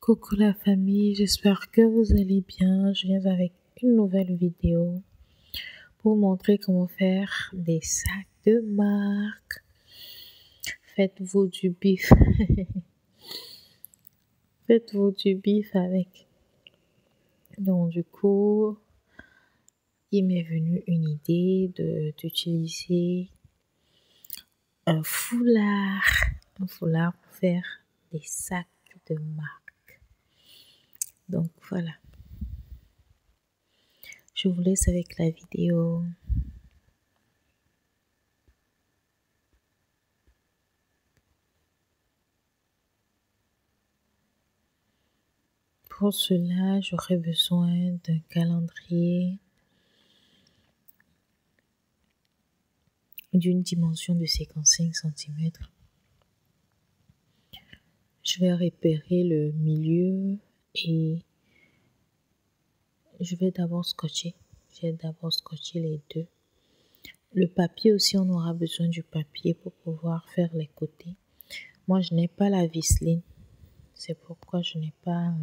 Coucou la famille, j'espère que vous allez bien. Je viens avec une nouvelle vidéo pour vous montrer comment faire des sacs de marque. Faites-vous du bif. Faites-vous du bif avec. Donc du coup, il m'est venu une idée d'utiliser un foulard pour faire des sacs de marque. Donc voilà. Je vous laisse avec la vidéo. Pour cela, j'aurai besoin d'un calendrier d'une dimension de 55 cm. Je vais repérer le milieu et je vais d'abord scotcher. Les deux. Le papier aussi, on aura besoin du papier pour pouvoir faire les côtés. Moi, je n'ai pas la viseline. C'est pourquoi je n'ai pas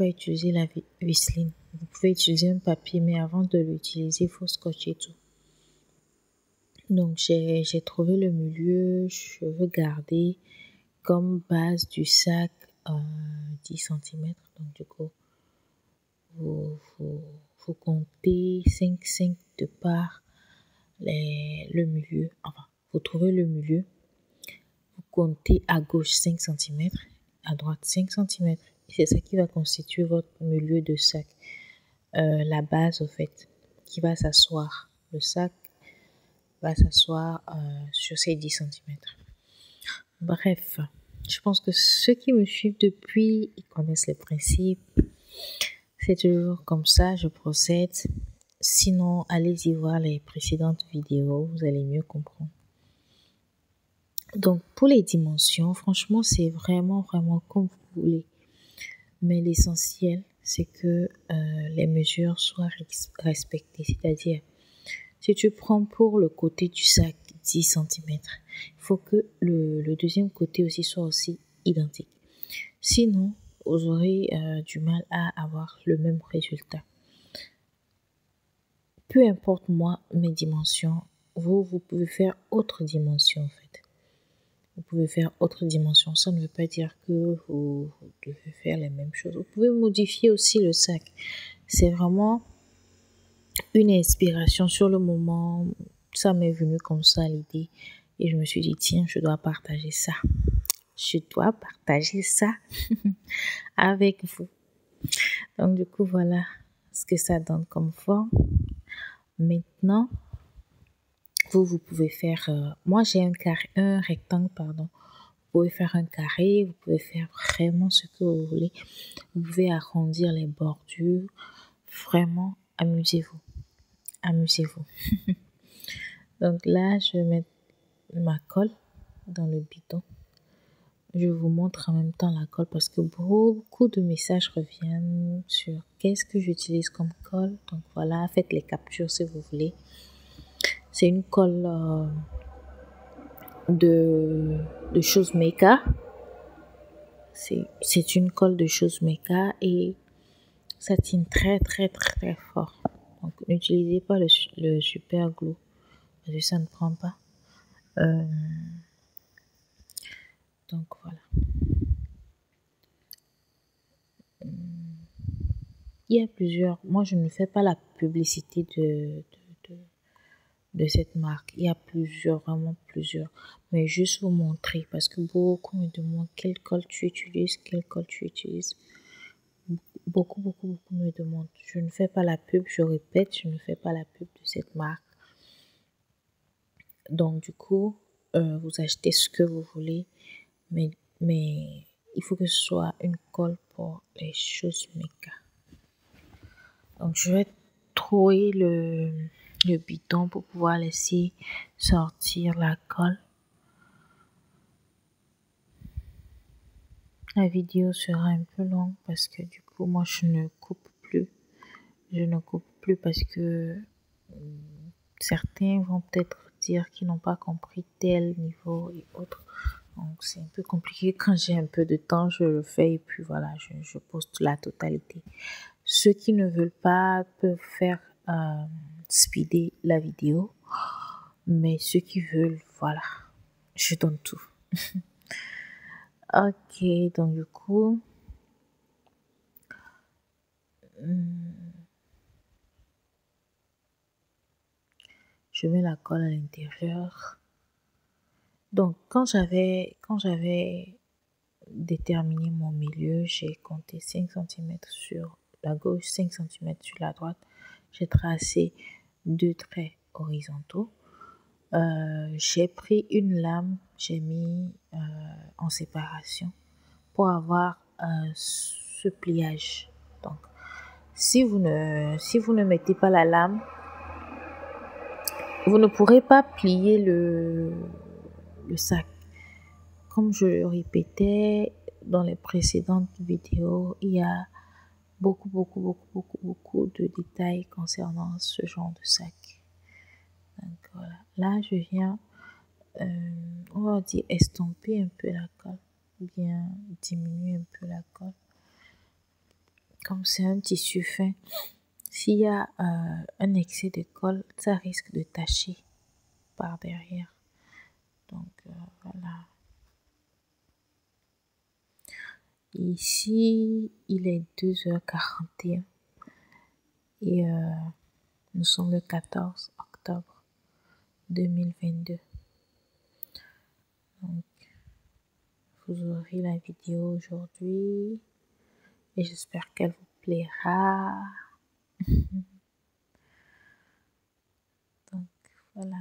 utilisé la viseline. Vous pouvez utiliser un papier, mais avant de l'utiliser, il faut scotcher tout. Donc, j'ai trouvé le milieu. Je veux garder comme base du sac 10 cm. Donc, du coup, vous comptez 5 de part le milieu. Enfin, vous trouvez le milieu. Vous comptez à gauche 5 cm, à droite 5 cm. C'est ça qui va constituer votre milieu de sac. La base, au fait, qui va s'asseoir. Le sac va s'asseoir sur ces 10 cm. Bref, je pense que ceux qui me suivent depuis, ils connaissent les principes. C'est toujours comme ça, je procède. Sinon, allez-y voir les précédentes vidéos, vous allez mieux comprendre. Donc, pour les dimensions, franchement, c'est vraiment comme vous voulez. Mais l'essentiel, c'est que les mesures soient respectées. C'est-à-dire, si tu prends pour le côté du sac 10 cm, il faut que le deuxième côté aussi soit aussi identique. Sinon, vous aurez du mal à avoir le même résultat. Peu importe moi, mes dimensions, vous pouvez faire autre dimension en fait. Vous pouvez faire autre dimension. Ça ne veut pas dire que vous devez faire les mêmes choses. Vous pouvez modifier aussi le sac. C'est vraiment une inspiration sur le moment. Ça m'est venu comme ça l'idée. Et je me suis dit, tiens, je dois partager ça. Je dois partager ça avec vous. Donc du coup, voilà ce que ça donne comme forme. Maintenant, vous pouvez faire... moi, j'ai un rectangle, pardon. Vous pouvez faire un carré, vous pouvez faire vraiment ce que vous voulez. Vous pouvez arrondir les bordures. Vraiment, amusez-vous. Amusez-vous. Donc là, je vais mettre ma colle dans le bidon. Je vous montre en même temps la colle parce que beaucoup de messages reviennent sur qu'est-ce que j'utilise comme colle. Donc voilà, faites les captures si vous voulez. C'est une colle de Chose Maker. C'est une colle de Chose Maker et ça tient très fort. Donc n'utilisez pas le super glue parce que ça ne prend pas. Donc voilà. Il y a plusieurs. Moi, je ne fais pas la publicité de cette marque. Il y a vraiment plusieurs. Mais juste vous montrer parce que beaucoup me demandent quelle colle tu utilises, Beaucoup me demandent. Je ne fais pas la pub, je répète, je ne fais pas la pub de cette marque. Donc, du coup, vous achetez ce que vous voulez, mais il faut que ce soit une colle pour les Choses Maker. Donc, je vais trouver le bidon pour pouvoir laisser sortir la colle. La vidéo sera un peu longue parce que du coup, moi, je ne coupe plus. Je ne coupe plus parce que certains vont peut-être dire qu'ils n'ont pas compris tel niveau et autres. Donc c'est un peu compliqué. Quand j'ai un peu de temps, je le fais et puis voilà, je poste la totalité. Ceux qui ne veulent pas peuvent faire speeder la vidéo, mais ceux qui veulent, voilà, je donne tout. Ok, donc du coup, je mets la colle à l'intérieur. Donc quand j'avais déterminé mon milieu, j'ai compté 5 cm sur la gauche, 5 cm sur la droite. J'ai tracé deux traits horizontaux. J'ai pris une lame, j'ai mis en séparation pour avoir ce pliage. Donc, si vous ne mettez pas la lame, vous ne pourrez pas plier le sac. Comme je le répétais dans les précédentes vidéos, il y a beaucoup de détails concernant ce genre de sac. Donc voilà, là je viens, on va dire estomper un peu la colle, bien diminuer un peu la colle. Comme c'est un tissu fin, s'il y a un excès de colle, ça risque de tacher par derrière. Donc voilà. Ici, il est 2h41 et nous sommes le 14 octobre 2022. Donc, vous aurez la vidéo aujourd'hui et j'espère qu'elle vous plaira. Donc, voilà.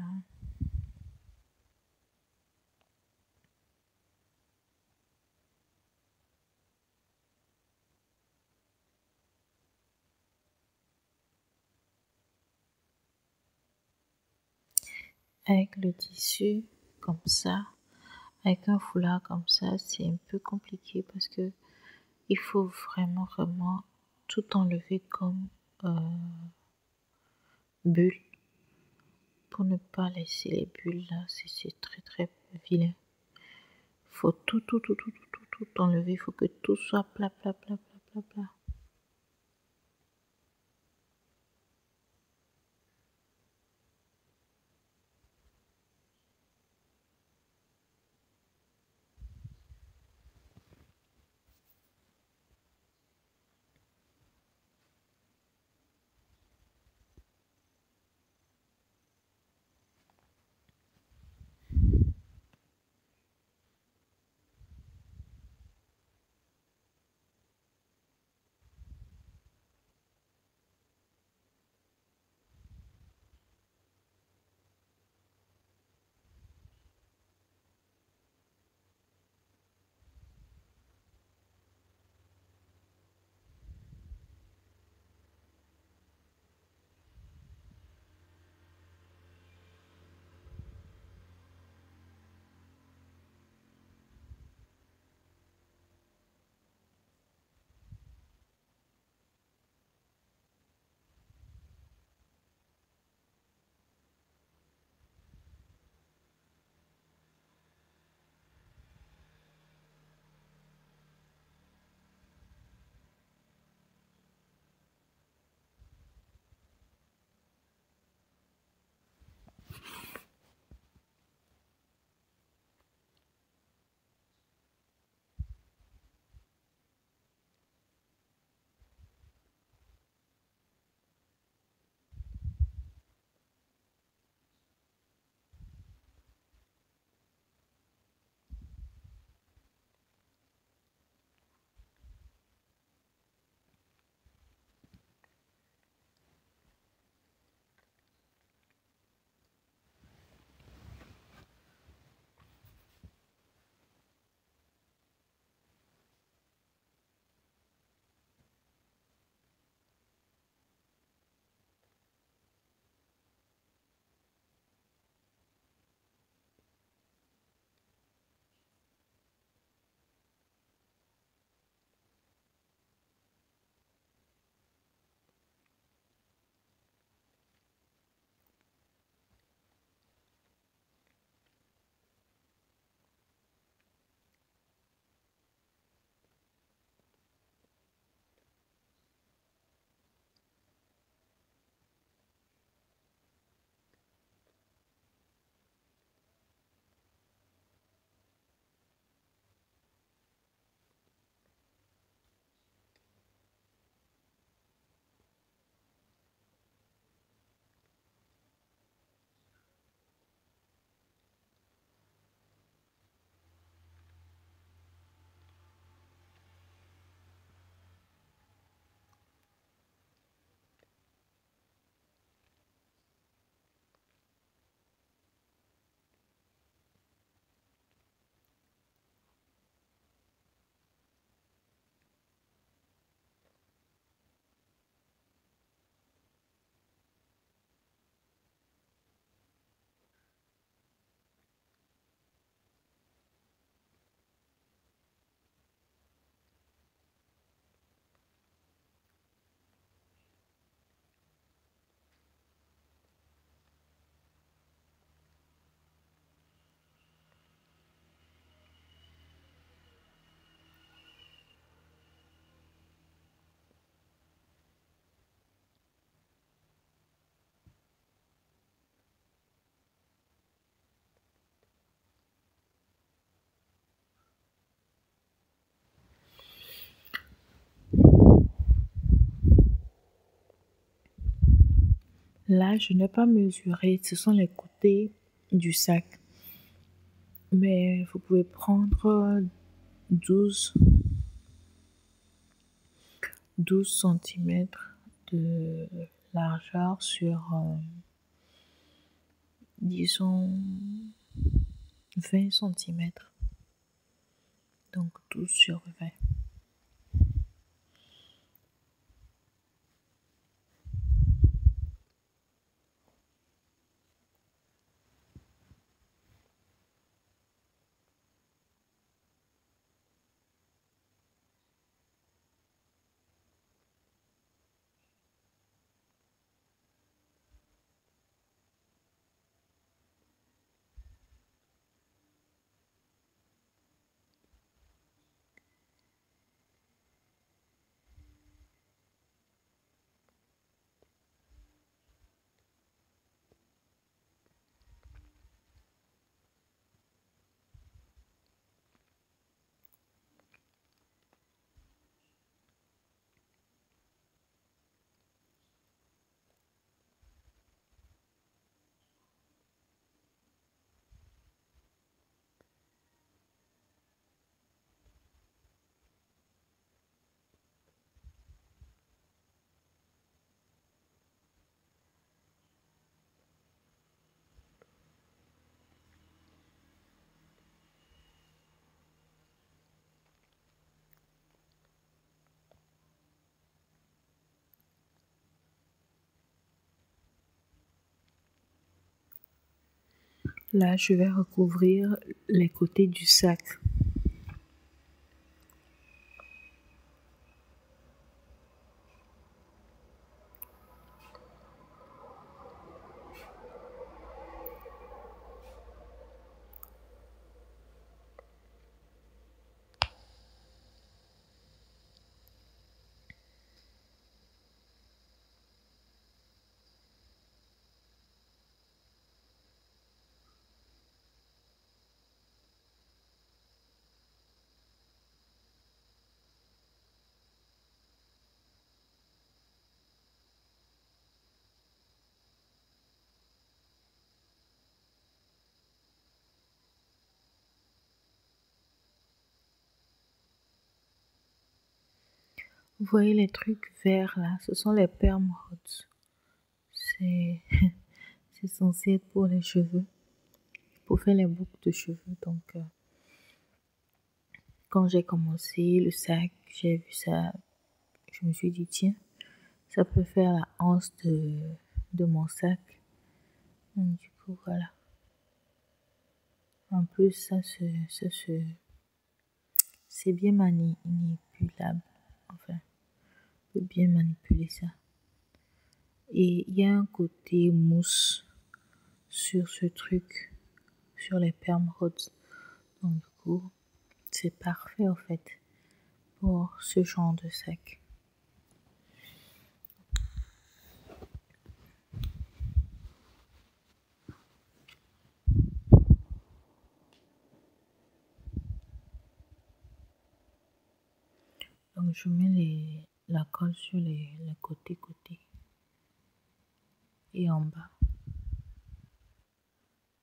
Avec le tissu comme ça, avec un foulard comme ça, c'est un peu compliqué parce que il faut vraiment tout enlever comme bulle pour ne pas laisser les bulles là. C'est très vilain. Faut tout enlever. Il faut que tout soit plat. Là, je n'ai pas mesuré, ce sont les côtés du sac. Mais vous pouvez prendre 12 centimètres de largeur sur, disons, 20 centimètres. Donc 12 sur 20. Là, je vais recouvrir les côtés du sac. Vous voyez les trucs verts là, ce sont les perm rods. C'est c'est censé être pour les cheveux, pour faire les boucles de cheveux. Donc, quand j'ai commencé le sac, j'ai vu ça, je me suis dit tiens, ça peut faire la hanse de mon sac. Donc, du coup, voilà. En plus, c'est bien manipulable. Enfin, on peut bien manipuler ça. Et il y a un côté mousse sur ce truc, sur les perm rods. Donc, du coup, c'est parfait en fait pour ce genre de sac. Donc, je mets la colle sur les côtés et en bas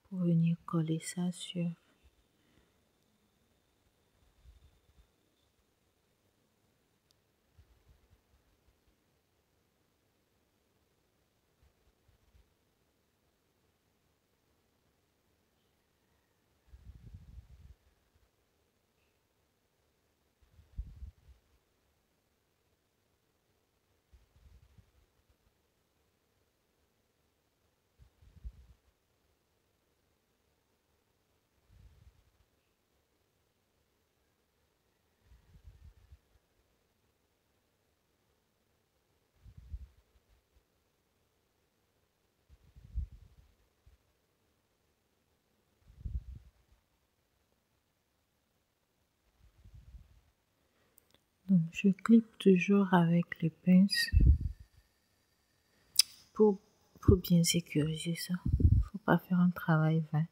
pour venir coller ça sur. Donc, je clipe toujours avec les pinces pour, pour bien sécuriser ça. Faut pas faire un travail vain.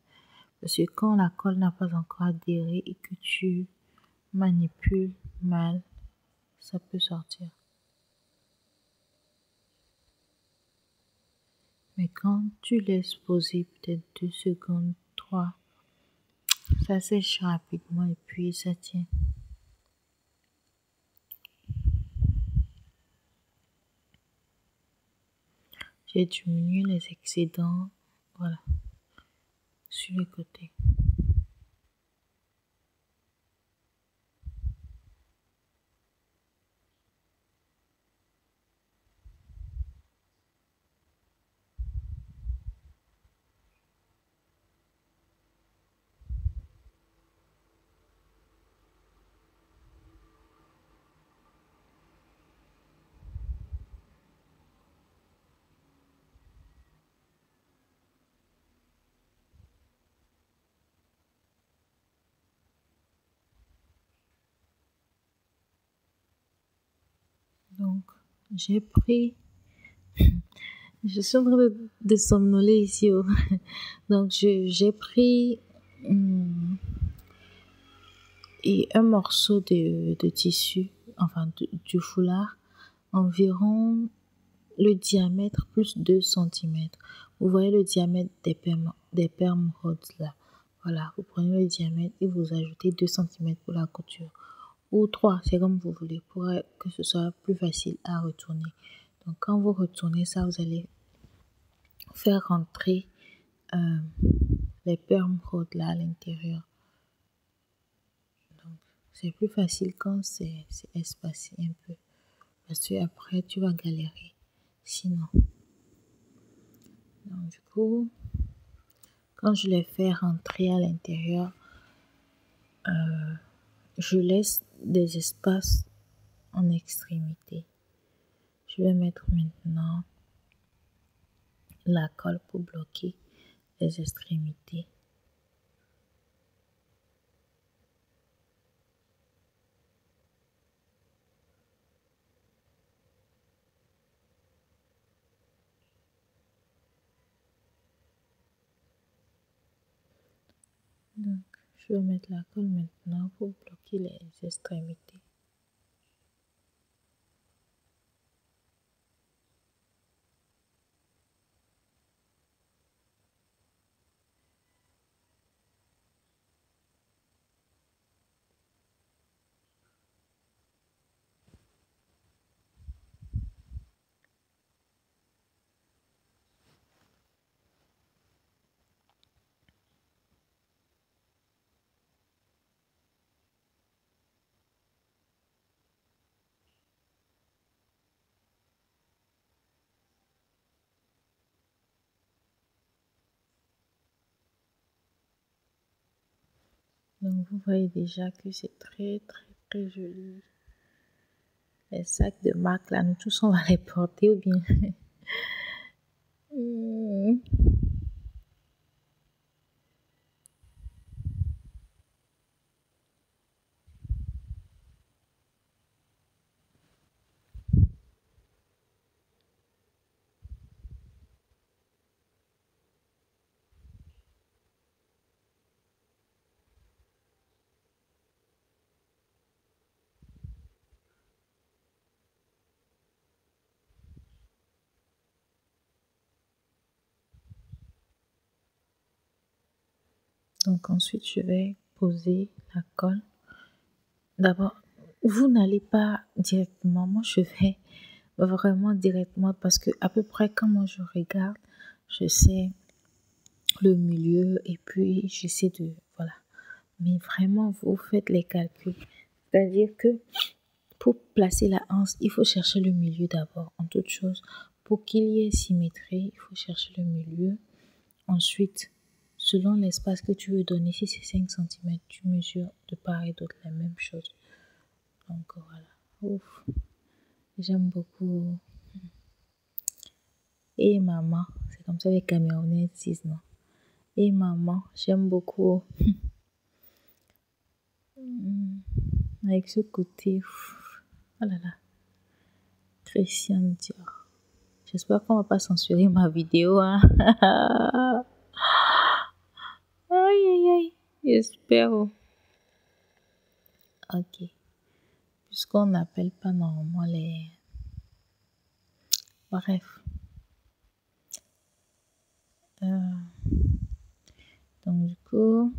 Parce que quand la colle n'a pas encore adhéré et que tu manipules mal, ça peut sortir. Mais quand tu laisses poser peut-être 2 secondes, 3, ça sèche rapidement et puis ça tient. J'ai diminué les excédents, voilà, sur les côtés. Donc, j'ai pris, je suis en train de somnoler ici. Donc, j'ai pris et un morceau de tissu, enfin du foulard, environ le diamètre plus 2 centimètres. Vous voyez le diamètre des permes rhodes là. Voilà, vous prenez le diamètre et vous ajoutez 2 centimètres pour la couture. Ou 3, c'est comme vous voulez, pour que ce soit plus facile à retourner. Donc quand vous retournez ça, vous allez faire rentrer les permes rhodes là à l'intérieur. Donc c'est plus facile quand c'est espacé un peu. Parce que après tu vas galérer. Sinon. Donc du coup, quand je les fais rentrer à l'intérieur, je laisse des espaces en extrémité. Je vais mettre maintenant la colle pour bloquer les extrémités. Donc, je vais mettre la colle maintenant pour bloquer les extrémités. Donc, vous voyez déjà que c'est très, très, très joli. Les sacs de marque, là, nous tous, on va les porter ou bien. Donc, ensuite, je vais poser la colle. D'abord, vous n'allez pas directement. Moi, je vais vraiment directement parce que à peu près quand moi je regarde, je sais le milieu et puis j'essaie de, voilà. Mais vraiment, vous faites les calculs. C'est-à-dire que pour placer la hanche, il faut chercher le milieu d'abord, en toute chose. Pour qu'il y ait symétrie, il faut chercher le milieu. Ensuite, selon l'espace que tu veux donner, si c'est 5 centimètres, tu mesures de part et d'autre la même chose. Donc voilà. Ouf. J'aime beaucoup. Et maman, c'est comme ça les Camerounais disent, non? Et maman, j'aime beaucoup. Avec ce côté, oh là là, Christian Dior. J'espère qu'on va pas censurer ma vidéo, hein. Aïe, aïe, aïe. J'espère. Ok. Puisqu'on n'appelle pas normalement les... Bref. Donc du coup,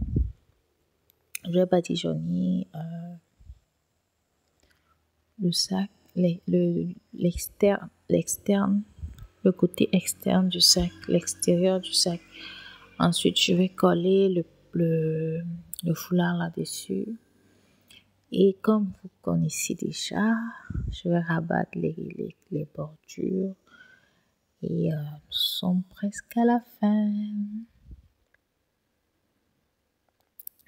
je vais badigeonner le sac, l'externe, le côté externe du sac, l'extérieur du sac. Ensuite, je vais coller le foulard là-dessus. Et comme vous connaissez déjà, je vais rabattre les bordures. Et nous sommes presque à la fin.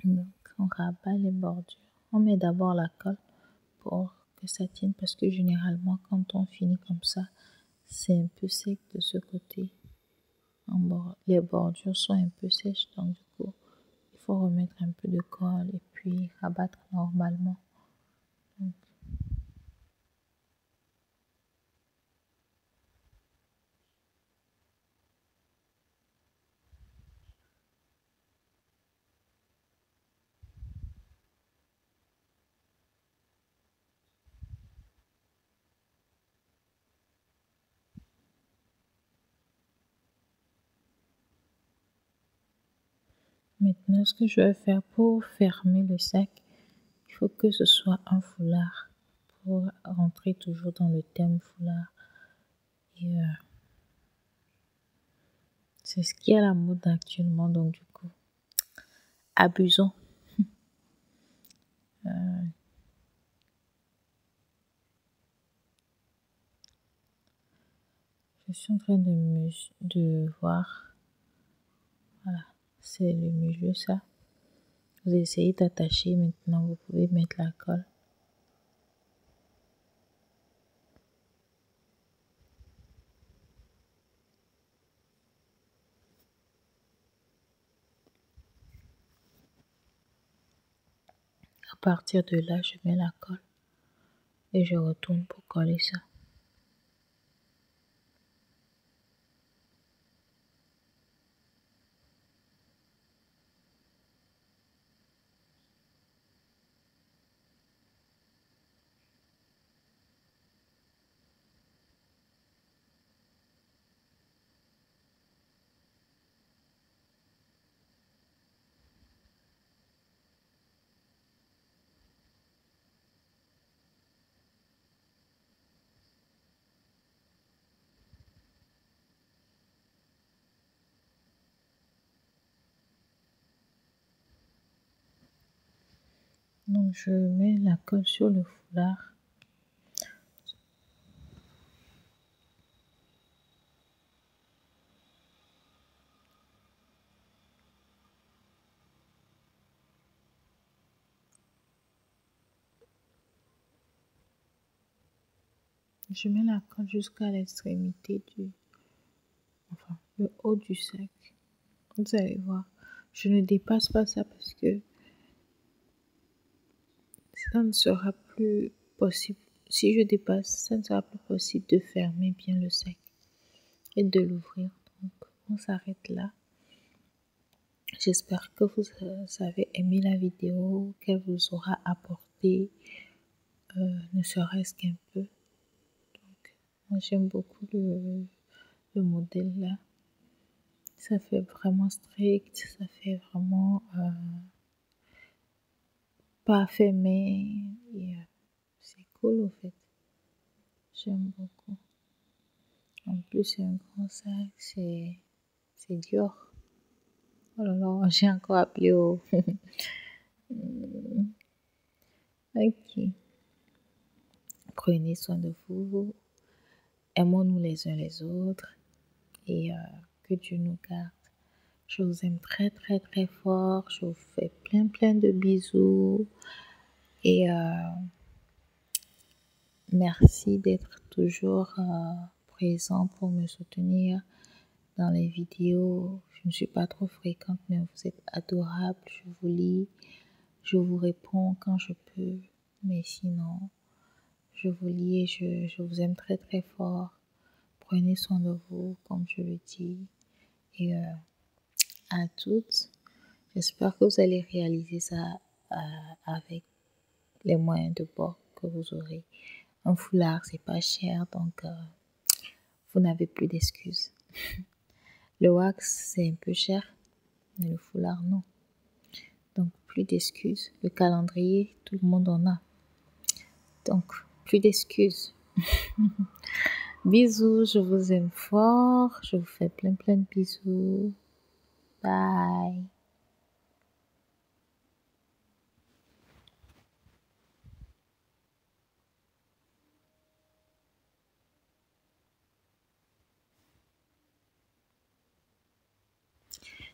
Donc, on rabat les bordures. On met d'abord la colle pour que ça tienne parce que généralement, quand on finit comme ça, c'est un peu sec de ce côté. Les bordures sont un peu sèches, donc du coup, il faut remettre un peu de colle et puis rabattre normalement. Donc, maintenant, ce que je vais faire pour fermer le sac, il faut que ce soit un foulard pour rentrer toujours dans le thème foulard. Et c'est ce qui est à la mode actuellement, donc du coup, abusons. Je suis en train de voir. Voilà, c'est le milieu ça. Vous essayez d'attacher, maintenant vous pouvez mettre la colle. À partir de là, je mets la colle et je retourne pour coller ça. Donc je mets la colle sur le foulard. Je mets la colle jusqu'à l'extrémité le haut du sac. Vous allez voir, je ne dépasse pas ça parce que ça ne sera plus possible. Si je dépasse, ça ne sera plus possible de fermer bien le sac et de l'ouvrir. Donc, on s'arrête là. J'espère que vous avez aimé la vidéo, qu'elle vous aura apporté, ne serait-ce qu'un peu. Donc, moi, j'aime beaucoup le modèle là. Ça fait vraiment strict, ça fait vraiment pas fermé. Et, c'est cool au fait. J'aime beaucoup. En plus, c'est un grand sac, c'est Dior. Oh là là, j'ai encore appelé au. Ok. Prenez soin de vous. Aimons-nous les uns les autres. Et que Dieu nous garde. Je vous aime très très très fort. Je vous fais plein plein de bisous. Et merci d'être toujours présent pour me soutenir dans les vidéos. Je ne suis pas trop fréquente, mais vous êtes adorables. Je vous lis. Je vous réponds quand je peux. Mais sinon, je vous lis et je vous aime très très fort. Prenez soin de vous, comme je le dis. Et à toutes, j'espère que vous allez réaliser ça avec les moyens de bord que vous aurez. Un foulard, c'est pas cher, donc vous n'avez plus d'excuses. Le wax, c'est un peu cher, mais le foulard, non. Donc, plus d'excuses. Le calendrier, tout le monde en a. Donc, plus d'excuses. Bisous, je vous aime fort. Je vous fais plein de bisous. Bye.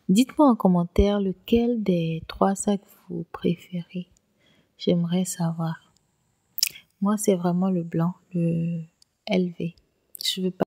Dites-moi en commentaire lequel des 3 sacs vous préférez. J'aimerais savoir. Moi, c'est vraiment le blanc, le LV. Je veux pas